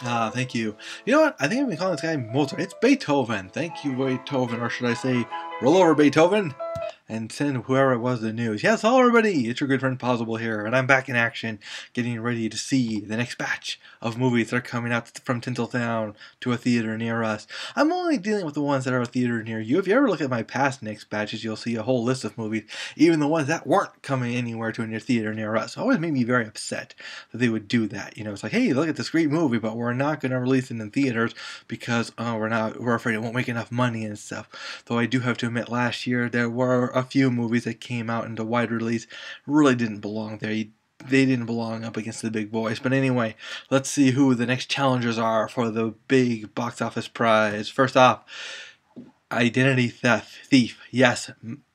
Ah, thank you. You know what? I think I've been calling this guy Mozart. It's Beethoven. Thank you, Beethoven. Or should I say, roll over, Beethoven, and send whoever it was the news. Yes, hello everybody. It's your good friend Pozzible here, and I'm back in action, getting ready to see the next batch of movies that are coming out from Tinseltown to a theater near us. I'm only dealing with the ones that are a theater near you. If you ever look at my past next batches, you'll see a whole list of movies, even the ones that weren't coming anywhere to a theater near us. It always made me very upset that they would do that. You know, it's like, hey, look at this great movie, but we're not going to release it in theaters because we're afraid it won't make enough money and stuff. Though I do have to admit, last year there were a few movies that came out into wide release, really didn't belong there. They didn't belong up against the big boys. But anyway, let's see who the next challengers are for the big box office prize. First off, Identity Thief. Yes,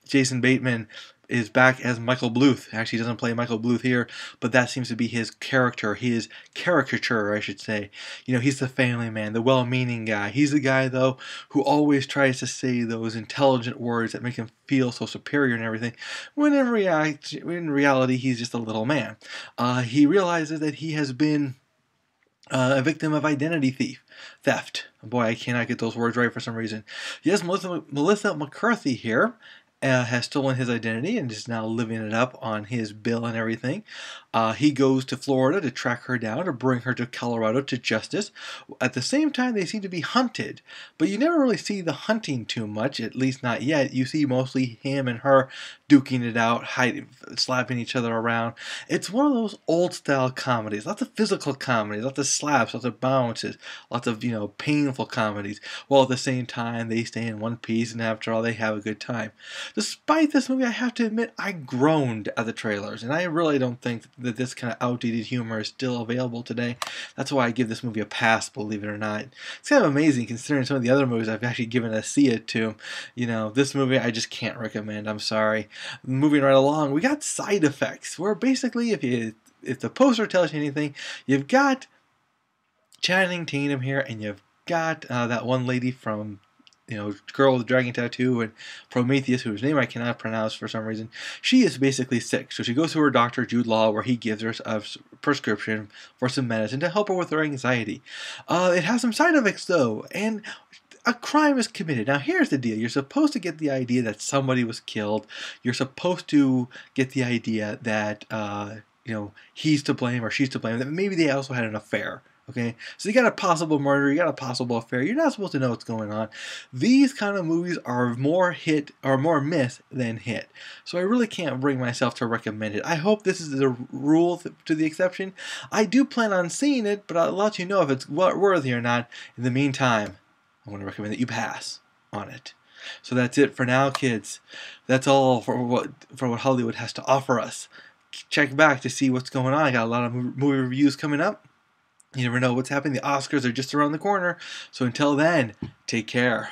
Jason Bateman is back as Michael Bluth. Actually, he doesn't play Michael Bluth here, but that seems to be his character, his caricature, I should say. You know, he's the family man, the well-meaning guy. He's the guy, though, who always tries to say those intelligent words that make him feel so superior and everything, when in reality, he's just a little man. He realizes that he has been a victim of theft. Boy, I cannot get those words right for some reason. Yes, Melissa McCarthy here has stolen his identity and is now living it up on his bill and everything. He goes to Florida to track her down, to bring her to Colorado to justice. At the same time, they seem to be hunted, but you never really see the hunting too much, at least not yet. You see mostly him and her duking it out, hiding, slapping each other around. It's one of those old-style comedies, lots of physical comedies, lots of slaps, lots of bounces, lots of, painful comedies, while at the same time they stay in one piece, and after all, they have a good time. Despite this movie, I have to admit, I groaned at the trailers, and I really don't think that this kind of outdated humor is still available today. That's why I give this movie a pass, believe it or not. It's kind of amazing considering some of the other movies I've actually given a see it to. This movie I just can't recommend, I'm sorry. Moving right along, we got Side Effects, where basically if the poster tells you anything, you've got Channing Tatum here, and you've got that one lady from Girl with the Dragon Tattoo and Prometheus, whose name I cannot pronounce for some reason. She is basically sick, so she goes to her doctor, Jude Law, where he gives her a prescription for some medicine to help her with her anxiety. It has some side effects, though, and a crime is committed. Now, here's the deal. You're supposed to get the idea that somebody was killed. You're supposed to get the idea that, he's to blame or she's to blame, that maybe they also had an affair. Okay, so you got a possible murder, you got a possible affair. You're not supposed to know what's going on. These kind of movies are more hit or more miss than hit. So I really can't bring myself to recommend it. I hope this is the rule to the exception. I do plan on seeing it, but I'll let you know if it's worthy or not. In the meantime, I want to recommend that you pass on it. So that's it for now, kids. That's all for what Hollywood has to offer us. Check back to see what's going on. I got a lot of movie reviews coming up. You never know what's happening. The Oscars are just around the corner. So until then, take care.